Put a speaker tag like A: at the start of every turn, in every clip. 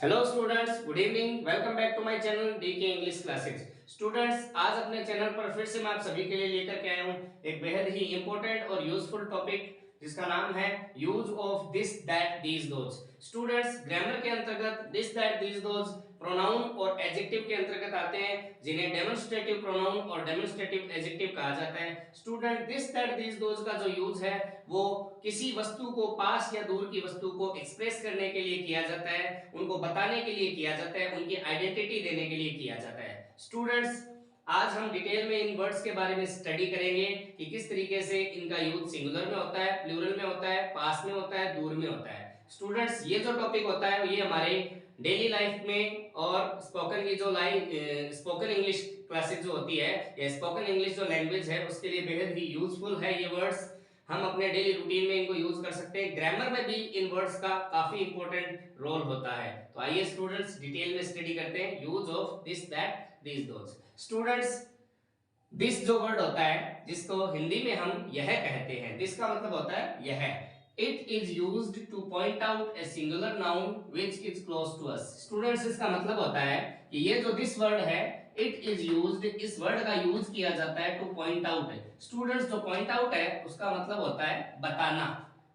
A: Hello students, good evening. Welcome back to my channel DK English classes. Students, आज अपने channel पर फिर से मैं आप सभी के लिए लेकर के आया हूं एक बेहद ही इंपॉर्टेंट और यूजफुल टॉपिक जिसका नाम है use of this that these those. Students, grammar के अंतर्गत this that these those pronoun और एडजेक्टिव के अंतर्गत आते हैं, जिन्हें डेमोन्स्ट्रेटिव प्रोनाउन और डेमोन्स्ट्रेटिव एडजेक्टिव कहा जाता है। Student, this that these those का जो यूज है वो किसी वस्तु को, पास या दूर की वस्तु को एक्सप्रेस करने के लिए किया जाता है, उनको बताने के लिए किया जाता है, उनकी आइडेंटिटी देने के लिए किया जाता है। स्टूडेंट्स, आज हम डिटेल में इन वर्ड्स के बारे में स्टडी करेंगे कि किस तरीके से इनका यूज सिंगुलर में होता है, प्लूरल में होता है, पास में होता है, दूर में होता है। स्टूडेंट्स, ये जो टॉपिक होता है ये हमारे डेली लाइफ में और स्पोकन की जो स्पोकन इंग्लिश क्लासेस जो होती है या स्पोकन इंग्लिश जो लैंग्वेज है उसके लिए बेहद ही यूजफुल है। ये वर्ड्स हम अपने डेली रूटीन में इनको यूज कर सकते हैं। ग्रामर में भी इन वर्ड्स का काफी इंपॉर्टेंट रोल होता है। तो आइए स्टूडेंट्स डिटेल में स्टडी करते हैं use of this that these those. Students, this जो वर्ड होता है जिसको हिंदी में हम यह कहते हैं, दिस का मतलब होता है यह। It is used to point out a singular noun which is close to us. Students, इसका मतलब होता है कि ये जो दिस वर्ड है, इट इज यूज्ड, इस वर्ड का यूज किया जाता है टू पॉइंट आउट। स्टूडेंट्स, जो पॉइंट आउट है उसका मतलब होता है बताना,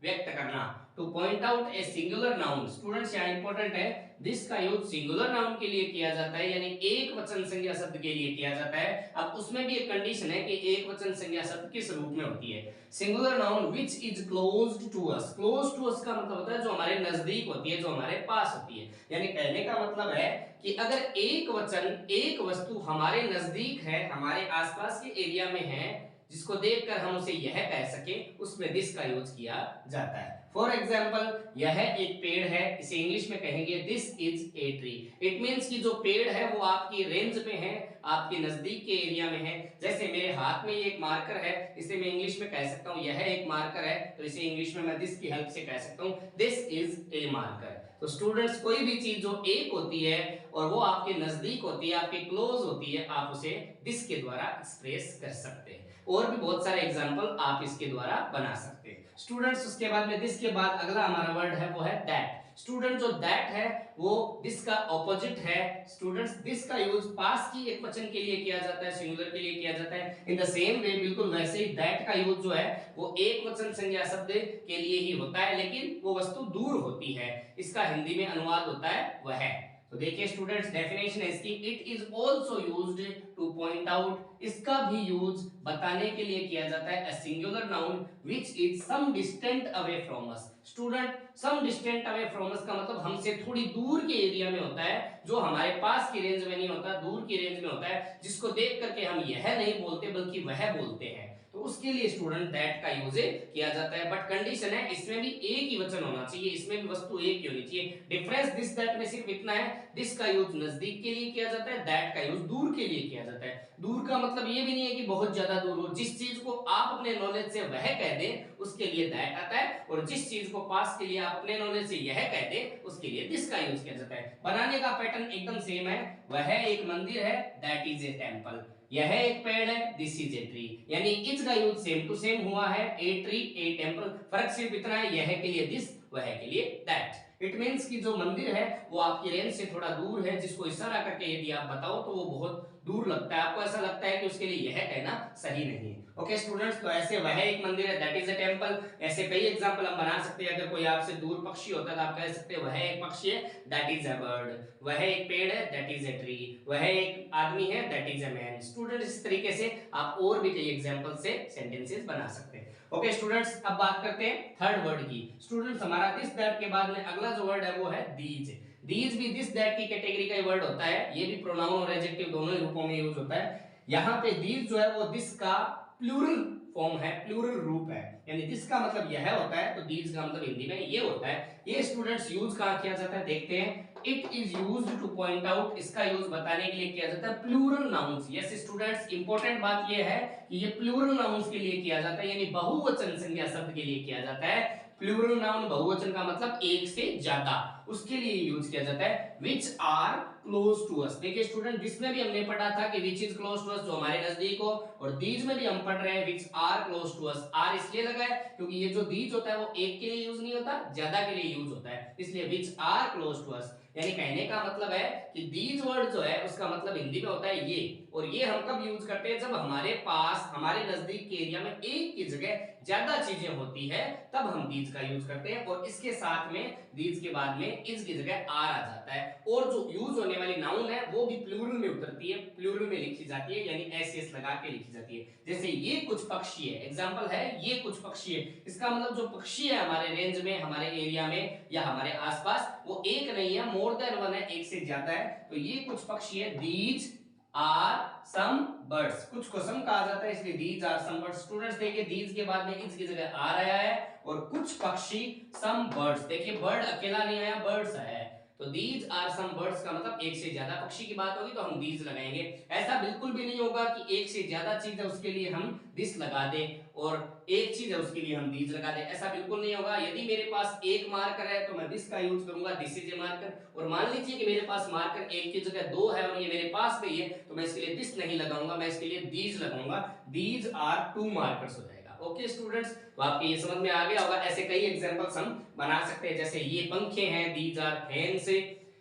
A: व्यक्त करना। To point out a singular noun. Students, यहाँ इंपॉर्टेंट है, दिस का यूज सिंगुलर नाउन के लिए किया जाता है, यानी एक वचन संज्ञा शब्द के लिए किया जाता है। अब उसमें भी एक कंडीशन है कि एक वचन संज्ञा शब्द किस रूप में होती है। Singular noun which is closed to us. Close to us का मतलब होता है जो हमारे नजदीक होती है, जो हमारे पास होती है। यानी कहने का मतलब है कि अगर एक वचन, एक वस्तु हमारे नजदीक है, हमारे आसपास के एरिया में है, जिसको देखकर हम उसे यह कह सके, उसमें दिस का यूज किया जाता है। फॉर एग्जाम्पल, यह एक पेड़ है, इसे इंग्लिश में कहेंगे this is a tree. It means कि जो पेड़ है वो आपकी रेंज पे है, आपके नजदीक के एरिया में है। जैसे मेरे हाथ में ये एक मार्कर है, इसे मैं इंग्लिश में कह सकता हूं यह एक मार्कर है, तो इसे इंग्लिश में मैं दिस की हेल्प से कह सकता हूं दिस इज ए मार्कर। तो स्टूडेंट्स, कोई भी चीज जो एक होती है और वो आपके नजदीक होती है, आपके क्लोज होती है, आप उसे दिस के द्वारा एक्सप्रेस कर सकते हैं। और भी बहुत सारे एग्जांपल आप इसके द्वारा बना सकते हैं। स्टूडेंट्स, उसके बाद में दिस के बाद अगला हमारा वर्ड है वो है दैट। स्टूडेंट, जो दैट है वो दिस का ऑपोजिट है। स्टूडेंट्स, दिस का यूज पास की एक वचन के लिए किया जाता है, सिंगुलर के लिए किया जाता है। इन द सेम वे, बिल्कुल वैसे ही दैट का यूज जो है वो एक वचन संज्ञा शब्द के लिए ही होता है, लेकिन वो वस्तु दूर होती है। इसका हिंदी में अनुवाद होता है वह। तो देखिए स्टूडेंट्स, डेफिनेशन है इसकी, it is also used to point out. इसका भी यूज बताने के लिए किया जाता है, a singular noun which is some distant away from us. Student, some distant away from us का मतलब हमसे थोड़ी दूर के एरिया में होता है, जो हमारे पास की रेंज में नहीं होता, दूर की रेंज में होता है, जिसको देख करके हम यह नहीं बोलते बल्कि वह बोलते हैं। तो उसके लिए स्टूडेंट दैट का यूज किया जाता है। बट कंडीशन है, इसमें भी एक ही वचन होना चाहिए, इसमें भी वस्तु एक ही होनी चाहिए। डिफरेंस दिस दैट में सिर्फ इतना है, दिस का यूज नजदीक के लिए किया जाता है, दैट का यूज दूर के लिए किया जाता है। दूर का मतलब ये भी नहीं है कि बहुत ज्यादा दूर हो, जिस चीज को आप अपने नॉलेज से वह कह दें उसके लिए दैट आता है, और जिस चीज को पास के लिए आप अपने नॉलेज से यह कह दें उसके लिए दिस का यूज किया जाता है। बनाने का पैटर्न एकदम सेम है। वह एक मंदिर है, दैट इज ए टेंपल। यह एक पेड़ है, दिस इज ए ट्री। यानी इज का यूज सेम टू सेम हुआ है, ए ट्री ए टेंपल। फर्क सिर्फ इतना है, यह के लिए दिस, वह के लिए दैट। इट मींस कि जो मंदिर है वो आपकी रेंज से थोड़ा दूर है, जिसको इशारा करके यदि आप बताओ तो वो बहुत दूर लगता है, आपको ऐसा लगता है कि उसके लिए यह कहना सही नहीं है। ओके स्टूडेंट्स, तो ऐसे वह एक मंदिर है, दैट इज अ टेंपल। ऐसे कई एग्जांपल हम बना सकते हैं। अगर कोई आपसे दूर पक्षी होता है तो आप कह सकते हैं वह एक पक्षी है, दैट इज अ बर्ड। वह एक पेड़ है, दैट इज अ ट्री। वह एक आदमी है, that is a man. Students, इस तरीके से आप और भी कई एग्जांपल से सेंटेंसेस बना सकते हैं। ओके स्टूडेंट्स, अब बात करते हैं थर्ड वर्ड की। स्टूडेंट्स, हमारा दिस दैट के बाद में अगला जो वर्ड है वो है दीज। दीज भी दिस दैट की कैटेगरी का वर्ड होता है। ये भी प्रोनाउन और एडजेक्टिव दोनों ही रूपों में यूज होता है। यहाँ पे दीज जो है वो दिस का प्लूरल फॉर्म है, प्लूरल रूप है। यानी दिस का मतलब यह होता है, तो दीज का मतलब हिंदी में ये होता है। ये स्टूडेंट्स यूज कहाँ किया जाता है देखते हैं। It is used to point out. इसका यूज बताने के लिए किया जाता है plural nouns. Yes students, important बात ये है कि ये प्लूरल नाउन्स के लिए किया जाता है, यानी बहुवचन संज्ञा शब्द के लिए किया जाता है। प्लूरल नाउन बहुवचन का मतलब एक से ज्यादा, उसके लिए यूज किया जाता है। Which are close to us. देखिए स्टूडेंट, जिसमें भी हमने पढ़ा था कि which is close to us, जो हमारे नजदीक हो, और दीज में भी हम पढ़ रहे हैं which are close to us. Are इसलिए लगा है क्योंकि ये जो दीज होता है वो एक के लिए यूज नहीं होता, ज्यादा के लिए यूज होता है, इसलिए which are close to us. यानी कहने का मतलब है कि दीज वर्ड जो है उसका मतलब हिंदी में होता है ये, और ये हम कब यूज करते हैं, जब हमारे पास हमारे नजदीक के एरिया में एक की जगह ज्यादा चीजें होती है तब हम दीज का यूज करते हैं, और इसके साथ में दीज के बाद में इज की जगह आर आ जाता है, और जो यूज होने वाली नाउन है वो भी प्लूरल में उतरती है, प्लूरल में लिखी जाती है, यानी एस लगा के लिखी जाती है। जैसे ये कुछ पक्षी है, एग्जांपल है ये कुछ पक्षी है, इसका मतलब जो पक्षी है हमारे रेंज में, हमारे एरिया में या हमारे आसपास, वो एक नहीं है, मोर देन वन है, एक से ज्यादा है। तो ये कुछ पक्षी है, दीज आर सम बर्ड्स, कुछ को सम कहा जाता है इसलिए these are some birds. Students देखिए दीज के बाद में इज की जगह आर आया है, और कुछ पक्षी सम बर्ड्स, देखिए बर्ड अकेला नहीं आया, बर्ड्स आया है, तो दीज आर सम बर्ड्स का मतलब एक से ज्यादा पक्षी की बात होगी तो हम दीज लगाएंगे। ऐसा बिल्कुल भी नहीं होगा कि एक से ज्यादा चीज है उसके लिए हम दिस लगा दें और एक चीज है उसके लिए हम दीज लगा दें, ऐसा बिल्कुल नहीं होगा। यदि मेरे पास एक मार्कर है तो मैं दिस का यूज करूंगा, दिस इज ए मार्कर, और मान लीजिए कि मेरे पास मार्कर एक की जगह दो है और ये मेरे पास में ही है, तो मैं इसके लिए दिस नहीं लगाऊंगा, मैं इसके लिए दीज लगाऊंगा, दीज आर टू मार्कर्स हो जाएगा। ओके स्टूडेंट्स, तो आपके ये समझ में आ गया होगा। ऐसे कई एग्जांपल्स हम बना सकते हैं, जैसे ये पंखे हैं, दीज आर फैन्स,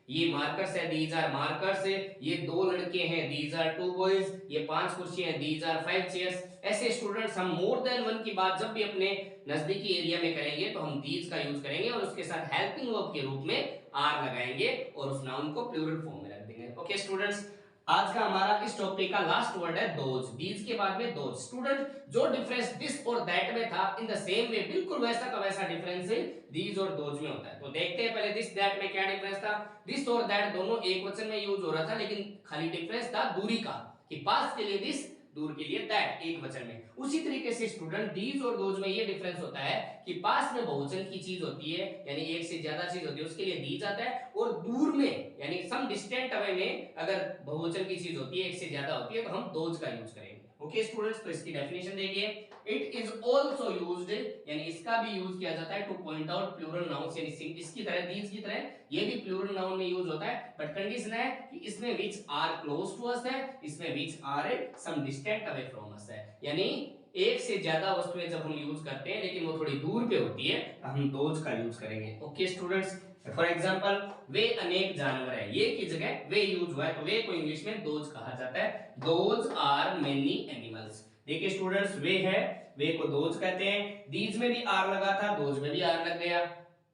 A: ये मार्कर्स है, दीज आर मार्कर्स, ये दो लड़के हैं, दीज आर टू बॉयज, ये पांच कुर्सियां हैं, दीज आर फाइव चेयर्स। ऐसे स्टूडेंट्स हम मोर देन वन की बात जब भी अपने नजदीकी एरिया में करेंगे तो हम दीज का यूज करेंगे और उसके साथ हेल्पिंग वर्ब के रूप में आर लगाएंगे और उस नाउन को प्लूरल फॉर्म में रख देंगे। ओके स्टूडेंट्स, आज का हमारा इस टॉपिक का लास्ट वर्ड है दोज, दीज के बाद में दोज। स्टूडेंट जो डिफरेंस दिस और दैट में था, इन द सेम वे बिल्कुल वैसा का वैसा डिफरेंस दीज और दोज में होता है। तो देखते हैं पहले दिस दैट में क्या डिफरेंस था। दिस और दैट दोनों एक वचन में यूज हो रहा था, लेकिन खाली डिफरेंस था दूरी का, कि पास के लिए दिस, दूर के लिए दैट, एक वचन में। उसी तरीके से स्टूडेंट दीज और दोज में ये डिफरेंस होता है कि पास में बहुवचन की चीज होती है, यानी एक से ज्यादा चीज होती है, उसके लिए दीज आता है, और दूर में यानी सम डिस्टेंट अवे में अगर बहुवचन की चीज होती है, एक से ज्यादा होती है, तो हम दोज का यूज करेंगे। ओके स्टूडेंट्स, तो इसकी डेफिनेशन देखिए, इट इज आल्सो यूज्ड, यानी इसका भी यूज किया जाता है to point out plural nouns, यानी इसकी तरह दीज की तरह ये भी प्लूरल नाउन में यूज होता है, बट कंडीशन है कि इसमें which are close to us है, इसमें which are some distant away from us है, यानी एक से ज्यादा वस्तुएं जब हम यूज करते हैं लेकिन वो थोड़ी दूर पे होती है तो हम दोज का यूज करेंगे। ओके स्टूडेंट्स, फॉर एग्जांपल वे अनेक जानवर है, ये की जगह वे यूज हुआ है, तो वे को इंग्लिश में दोज कहा जाता है, दोज आर मेनी एनिमल्स। देखिए स्टूडेंट्स, वे है, वे को दोज कहते हैं, दीज में भी आर लगा था, दोज में भी आर लग गया।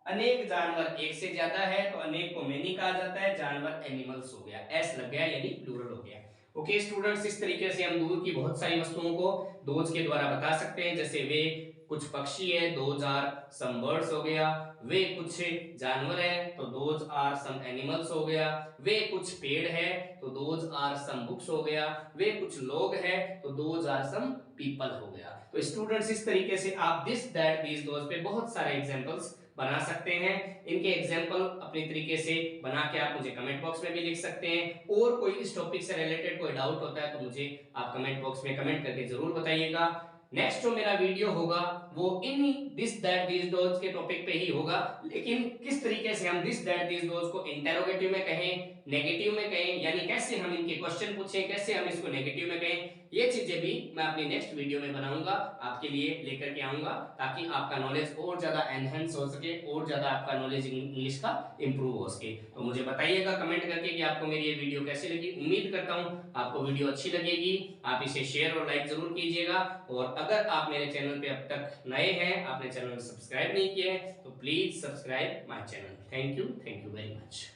A: अनेक जानवर एक से ज्यादा है तो अनेक को मेनी कहा जाता है, जानवर एनिमल्स हो गया, एस लग गया यानी प्लूरल हो गया। ओके स्टूडेंट्स, इस तरीके से हम दूर की बहुत सारी वस्तुओं को दोज के द्वारा बता सकते हैं, जैसे वे कुछ पक्षी है, दोज आर सम बर्ड्स हो गया, वे कुछ जानवर है तो दोज आर सम एनिमल्स हो गया, वे कुछ पेड़ है तो दोज आर सम बुक्स हो गया, वे कुछ लोग है तो दोज आर सम पीपल हो गया। तो स्टूडेंट्स, इस तरीके से आप दिस दैट दीज दोज पे बहुत सारे एग्जांपल्स बना सकते हैं। इनके एग्जाम्पल अपने तरीके से बना के आप मुझे कमेंट बॉक्स में भी लिख सकते हैं, और कोई इस टॉपिक से रिलेटेड कोई डाउट होता है तो मुझे आप कमेंट बॉक्स में कमेंट करके जरूर बताइएगा। नेक्स्ट जो मेरा वीडियो होगा वो in this that these those के टॉपिक पे ही होगा, लेकिन किस तरीके से हम दिस दैट दीज दोज को इंटेरोगेटिव में कहें, नेगेटिव में कहें, यानी कैसे हम इनके क्वेश्चन पूछें, कैसे हम इसको नेगेटिव में कहें, ये चीजें भी मैं अपनी नेक्स्ट वीडियो में बनाऊंगा, आपके लिए लेकर के आऊंगा, ताकि आपका नॉलेज और ज्यादा एनहेंस हो सके, और ज्यादा आपका नॉलेज इंग्लिश का इंप्रूव हो सके। तो मुझे बताइएगा कमेंट करके कि आपको मेरी ये वीडियो कैसी लगी। उम्मीद करता हूं आपको वीडियो अच्छी लगेगी, आप इसे शेयर और लाइक जरूर कीजिएगा, और अगर आप मेरे चैनल पे अब तक नए हैं, आपने चैनल सब्सक्राइब नहीं किया है, तो please subscribe my channel. Thank you very much.